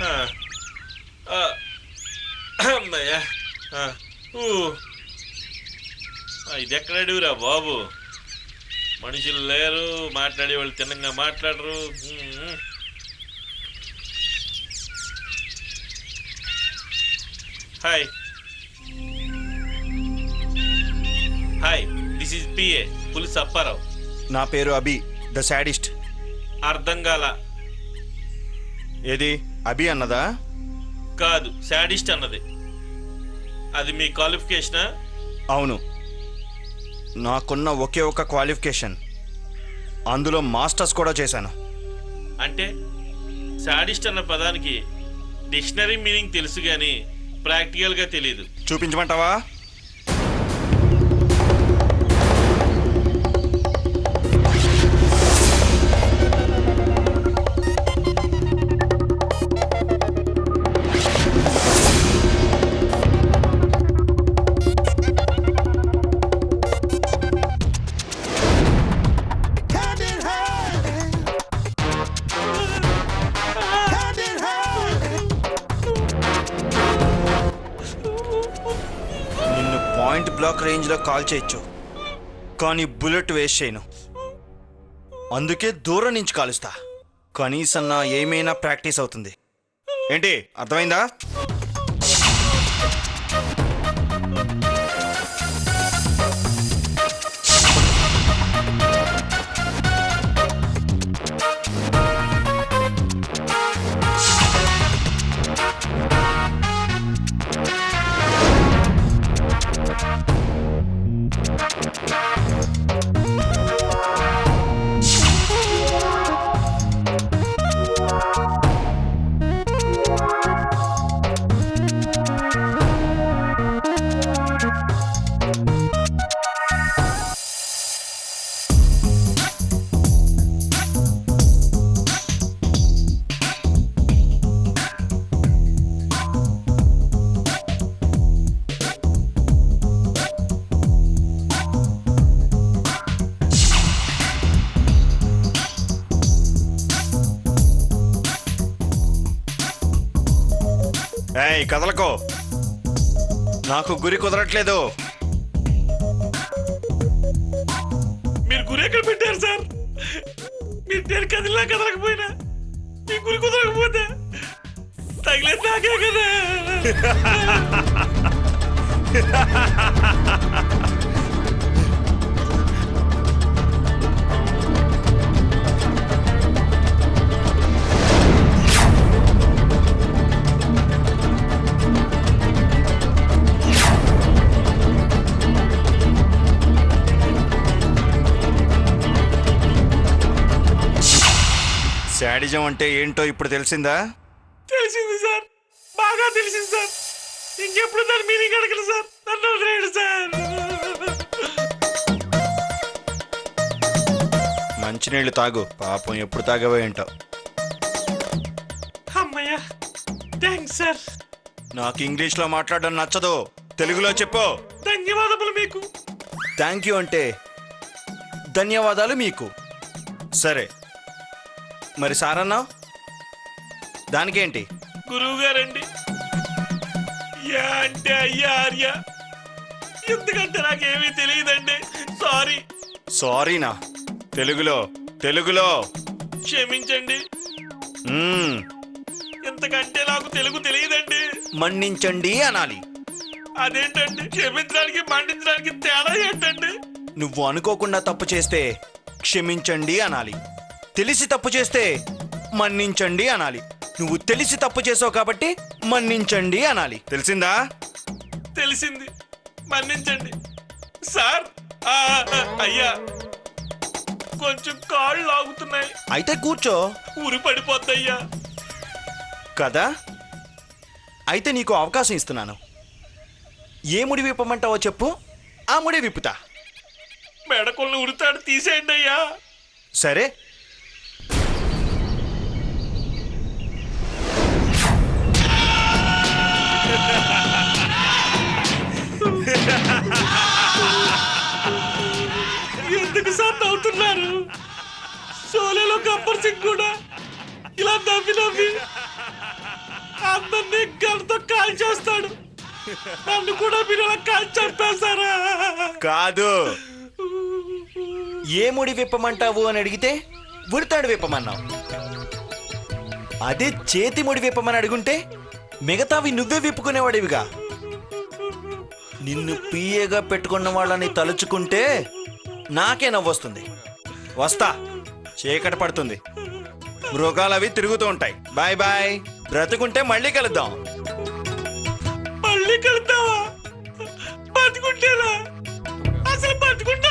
ఆ, ఆ, అమ్మయ్యా. ఆ, ఊ. ఇది ఎక్కడ అడివిరా బాబు? మనుషులు లేరు, మాట్లాడే వాళ్ళు తిన్నంగా మాట్లాడరు. Hi hi, this is PA police Apparao. నా పేరు అభి, ద సాడిస్ట్. అర్థం కాల. ఏది అభి అన్నదా? కాదు, సాడిస్ట్ అన్నది. అది మీ క్వాలిఫికేషనా? అవును, నాకున్న ఒకే ఒక క్వాలిఫికేషన్, అందులో మాస్టర్స్ కూడా చేశాను. అంటే సాడిస్ట్ అన్న పదానికి డిక్షనరీ మీనింగ్ తెలుసు కానీ ప్రాక్టికల్గా తెలీదు. చూపించమంటావా? పాయింట్ బ్లాక్ రేంజ్లో కాల్ చేయొచ్చు, కానీ బుల్లెట్ వేస్ట్ చేయను. అందుకే దూరం నుంచి కాలుస్తా. కనీసం నా ఏమైనా ప్రాక్టీస్ అవుతుంది. ఏంటి, అర్థమైందా? ఏయ్, కదలకో, నాకు గురి కుదరట్లేదు. మీరు గురి ఎక్కడ పెట్టారు సార్? మీరు నేను కదిలినా కదలకపోయినా మీ గురి కుదరకపోతే తగిలేదు నాకే కదా. శాడిజం అంటే ఏంటో ఇప్పుడు తెలిసిందా? తెలిసింది సార్, బాగా తెలిసింది సార్. ఇంకెప్పుడు దాని మీనింగ్ అడగలు సార్, నన్ను వదిలేయండి సార్. మంచినీళ్ళు తాగు, పాపం ఎప్పుడు తాగవో ఏంటో. అమ్మయ్యా, థ్యాంక్స్ సార్. నాకు ఇంగ్లీష్లో మాట్లాడడం నచ్చదు, తెలుగులో చెప్పు. ధన్యవాదములు మీకు. థ్యాంక్ యూ అంటే ధన్యవాదాలు మీకు. సరే, మరి సారన్నా దానికేంటి? గురువు గారండి. యా అంటే అయ్యా ఆర్య. ఎందుకంటే నాకేమీ తెలియదండి. సారీ. సారీనా? తెలుగులో తెలుగులో క్షమించండి. ఇంతకంటే నాకు తెలుగు తెలియదండి. మన్నించండి అనాలి. అదేంటండి, క్షమించడానికి మండించడానికి తేడా ఏంటండి? నువ్వు అనుకోకుండా తప్పు చేస్తే క్షమించండి అనాలి. తెలిసి తప్పు చేస్తే మన్నించండి అనాలి. నువ్వు తెలిసి తప్పు చేసావు కాబట్టి మన్నించండి అనాలి. తెలిసిందా? తెలిసింది. మన్నించండి సార్. అయ్యా, కొంచెం కాళ్ళు లాగుతున్నాయి. అయితే కూర్చో. ఊరి పడిపోద్దయ్యా. కదా, అయితే నీకు అవకాశం ఇస్తున్నాను. ఏ ముడి విప్పమంటావో చెప్పు, ఆ ముడి విప్పుతా. మెడకొల్ని ఉరితాడు తీసేయండి అయ్యా. సరే, ఎందుకు సార్ నవ్వుతున్నారు? షోలేలో గబ్బర్ సింగ్ కూడా ఇలా నవ్వి నవ్వి గంటతో కాల్ చేస్తాడు. నన్ను కూడా మీరు అలా కాల్ చంపేస్తారా? కాదు, ఏ ముడి విప్పమంటావు అని అడిగితే ఉడతాడు విప్పమన్నావు. అదే చేతి ముడి విప్పమని అడుగుంటే మిగతావి నువ్వే విప్పుకునేవాడివిగా. నిన్ను పిఏగా పెట్టుకున్న వాళ్ళని తలుచుకుంటే నాకే నవ్వొస్తుంది. వస్తా, చీకటి పడుతుంది, మృగాలు అవి తిరుగుతూ ఉంటాయి. Bye bye. బ్రతుకుంటే మళ్ళీ కలుద్దాం. మళ్ళీ కలుద్దావా? బతుకుంటేనా? అసలు బతుకుంటా